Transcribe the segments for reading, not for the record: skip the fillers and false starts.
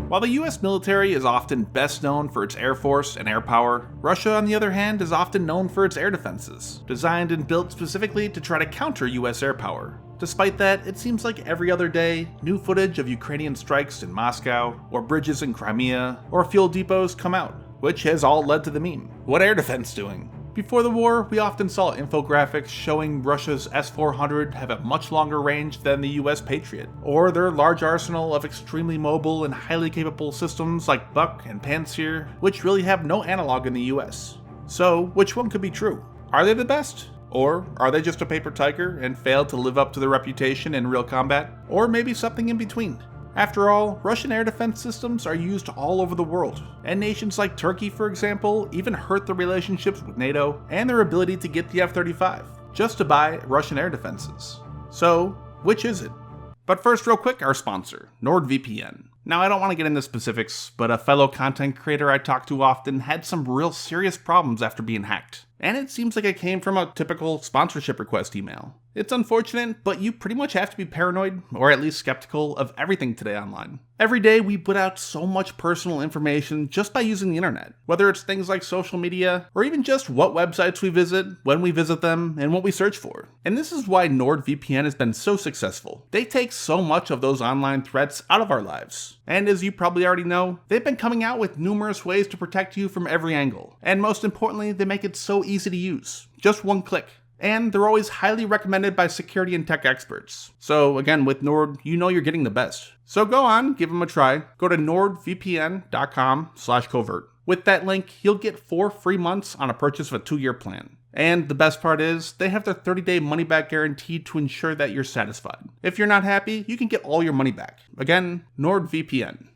While the US military is often best known for its air force and air power, Russia, on the other hand, is often known for its air defenses, designed and built specifically to try to counter US air power. Despite that, it seems like every other day, new footage of Ukrainian strikes in Moscow, or bridges in Crimea, or fuel depots come out, which has all led to the meme. What air defense doing? Before the war, we often saw infographics showing Russia's S-400 have a much longer range than the US Patriot, or their large arsenal of extremely mobile and highly capable systems like Buck and Pantsir, which really have no analog in the US. So, which one could be true? Are they the best? Or are they just a paper tiger and failed to live up to their reputation in real combat? Or maybe something in between? After all, Russian air defense systems are used all over the world, and nations like Turkey, for example, even hurt their relationships with NATO and their ability to get the F-35, just to buy Russian air defenses. So, which is it? But first, real quick, our sponsor, NordVPN. Now, I don't want to get into specifics, but a fellow content creator I talk to often had some real serious problems after being hacked. And it seems like it came from a typical sponsorship request email. It's unfortunate, but you pretty much have to be paranoid, or at least skeptical, of everything today online. Every day we put out so much personal information just by using the internet, whether it's things like social media, or even just what websites we visit, when we visit them, and what we search for. And this is why NordVPN has been so successful. They take so much of those online threats out of our lives. And as you probably already know, they've been coming out with numerous ways to protect you from every angle. And most importantly, they make it so easy to use. Just one click. And they're always highly recommended by security and tech experts. So again, with Nord, you know you're getting the best. So go on, give them a try. Go to nordvpn.com/covert. With that link, you'll get 4 free months on a purchase of a 2-year plan. And the best part is, they have their 30-day money-back guarantee to ensure that you're satisfied. If you're not happy, you can get all your money back. Again, NordVPN.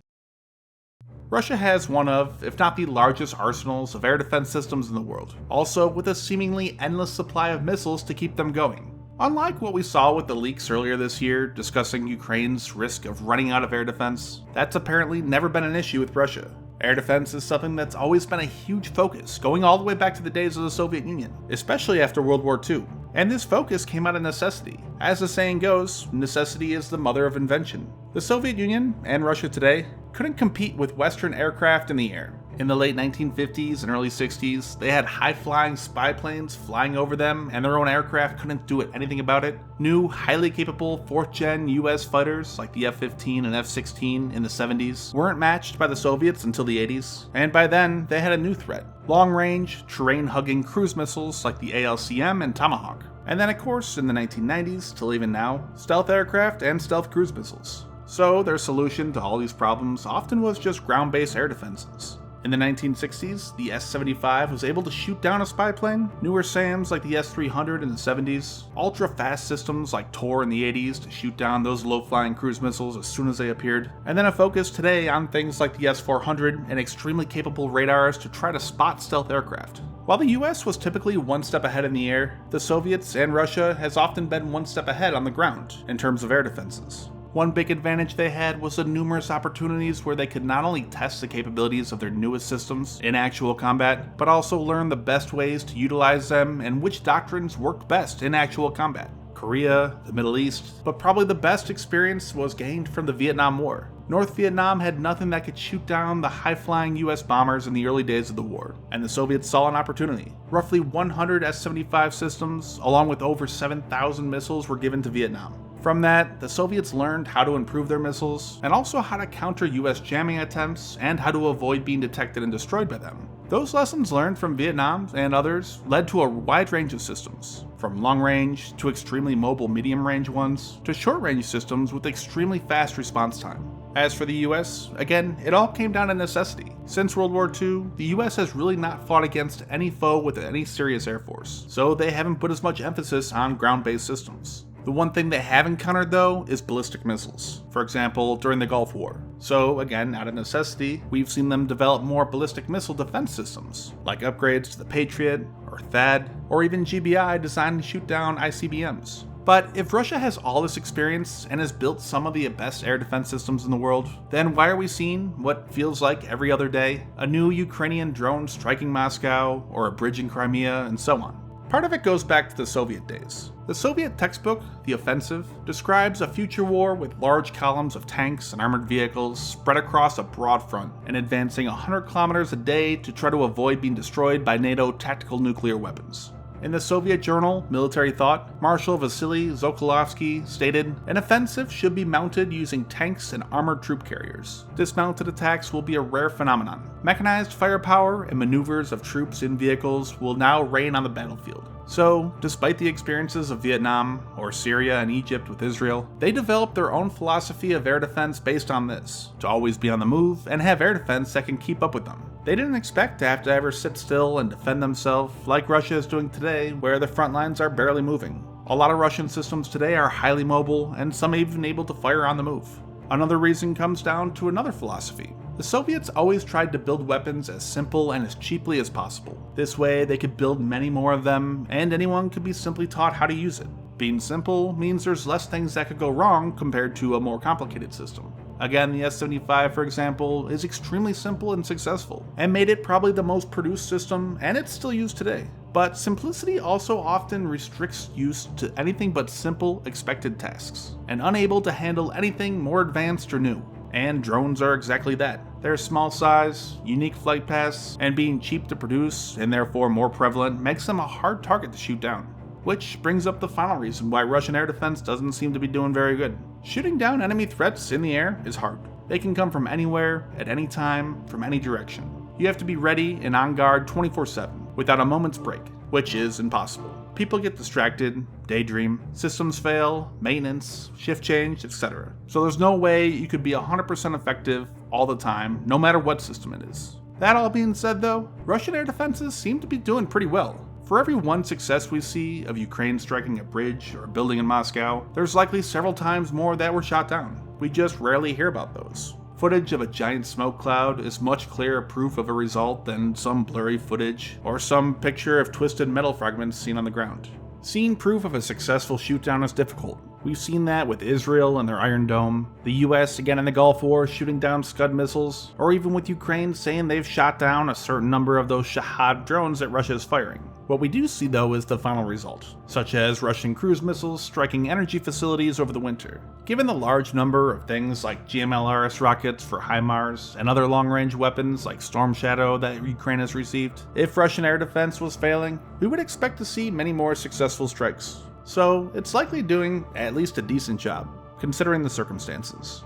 Russia has one of, if not the largest arsenals of air defense systems in the world, also with a seemingly endless supply of missiles to keep them going. Unlike what we saw with the leaks earlier this year discussing Ukraine's risk of running out of air defense, that's apparently never been an issue with Russia. Air defense is something that's always been a huge focus, going all the way back to the days of the Soviet Union, especially after World War II. And this focus came out of necessity. As the saying goes, necessity is the mother of invention. The Soviet Union, and Russia today, couldn't compete with Western aircraft in the air. In the late 1950s and early 60s, they had high-flying spy planes flying over them, and their own aircraft couldn't do anything about it. New, highly capable 4th-gen US fighters like the F-15 and F-16 in the 70s weren't matched by the Soviets until the 80s, and by then, they had a new threat. Long-range, terrain-hugging cruise missiles like the ALCM and Tomahawk. And then, of course, in the 1990s, till even now, stealth aircraft and stealth cruise missiles. So, their solution to all these problems often was just ground-based air defenses. In the 1960s, the S-75 was able to shoot down a spy plane, newer SAMs like the S-300 in the 70s, ultra-fast systems like Tor in the 80s to shoot down those low-flying cruise missiles as soon as they appeared, and then a focus today on things like the S-400 and extremely capable radars to try to spot stealth aircraft. While the US was typically one step ahead in the air, the Soviets and Russia has often been one step ahead on the ground in terms of air defenses. One big advantage they had was the numerous opportunities where they could not only test the capabilities of their newest systems in actual combat, but also learn the best ways to utilize them and which doctrines worked best in actual combat. Korea, the Middle East, but probably the best experience was gained from the Vietnam War. North Vietnam had nothing that could shoot down the high-flying US bombers in the early days of the war, and the Soviets saw an opportunity. Roughly 100 S-75 systems, along with over 7,000 missiles, were given to Vietnam. From that, the Soviets learned how to improve their missiles, and also how to counter US jamming attempts, and how to avoid being detected and destroyed by them. Those lessons learned from Vietnam and others led to a wide range of systems, from long-range to extremely mobile medium-range ones, to short-range systems with extremely fast response time. As for the US, again, it all came down to necessity. Since World War II, the US has really not fought against any foe with any serious air force, so they haven't put as much emphasis on ground-based systems. The one thing they have encountered, though, is ballistic missiles, for example, during the Gulf War. So, again, out of necessity, we've seen them develop more ballistic missile defense systems, like upgrades to the Patriot, or THAAD, or even GBI designed to shoot down ICBMs. But if Russia has all this experience and has built some of the best air defense systems in the world, then why are we seeing what feels like every other day? A new Ukrainian drone striking Moscow, or a bridge in Crimea, and so on. Part of it goes back to the Soviet days. The Soviet textbook, The Offensive, describes a future war with large columns of tanks and armored vehicles spread across a broad front and advancing 100 kilometers a day to try to avoid being destroyed by NATO tactical nuclear weapons. In the Soviet journal Military Thought, Marshal Vasily Sokolovsky stated, "An offensive should be mounted using tanks and armored troop carriers. Dismounted attacks will be a rare phenomenon. Mechanized firepower and maneuvers of troops in vehicles will now reign on the battlefield." So, despite the experiences of Vietnam, or Syria and Egypt with Israel, they developed their own philosophy of air defense based on this, to always be on the move and have air defense that can keep up with them. They didn't expect to have to ever sit still and defend themselves like Russia is doing today, where the front lines are barely moving. A lot of Russian systems today are highly mobile, and some even able to fire on the move. Another reason comes down to another philosophy. The Soviets always tried to build weapons as simple and as cheaply as possible. This way, they could build many more of them, and anyone could be simply taught how to use it. Being simple means there's less things that could go wrong compared to a more complicated system. Again, the S-75, for example, is extremely simple and successful, and made it probably the most produced system, and it's still used today. But simplicity also often restricts use to anything but simple, expected tasks, and unable to handle anything more advanced or new. And drones are exactly that. Their small size, unique flight paths, and being cheap to produce, and therefore more prevalent, makes them a hard target to shoot down. Which brings up the final reason why Russian air defense doesn't seem to be doing very good. Shooting down enemy threats in the air is hard. They can come from anywhere, at any time, from any direction. You have to be ready and on guard 24/7, without a moment's break, which is impossible. People get distracted, daydream, systems fail, maintenance, shift change, etc. So there's no way you could be 100% effective all the time, no matter what system it is. That all being said though, Russian air defenses seem to be doing pretty well. For every one success we see of Ukraine striking a bridge or a building in Moscow, there's likely several times more that were shot down. We just rarely hear about those. Footage of a giant smoke cloud is much clearer proof of a result than some blurry footage or some picture of twisted metal fragments seen on the ground. Seeing proof of a successful shootdown is difficult. We've seen that with Israel and their Iron Dome, the US again in the Gulf War shooting down Scud missiles, or even with Ukraine saying they've shot down a certain number of those Shahad drones that Russia is firing. What we do see though is the final result, such as Russian cruise missiles striking energy facilities over the winter. Given the large number of things like GMLRS rockets for HIMARS and other long-range weapons like Storm Shadow that Ukraine has received, if Russian air defense was failing, we would expect to see many more successful strikes. So it's likely doing at least a decent job, considering the circumstances.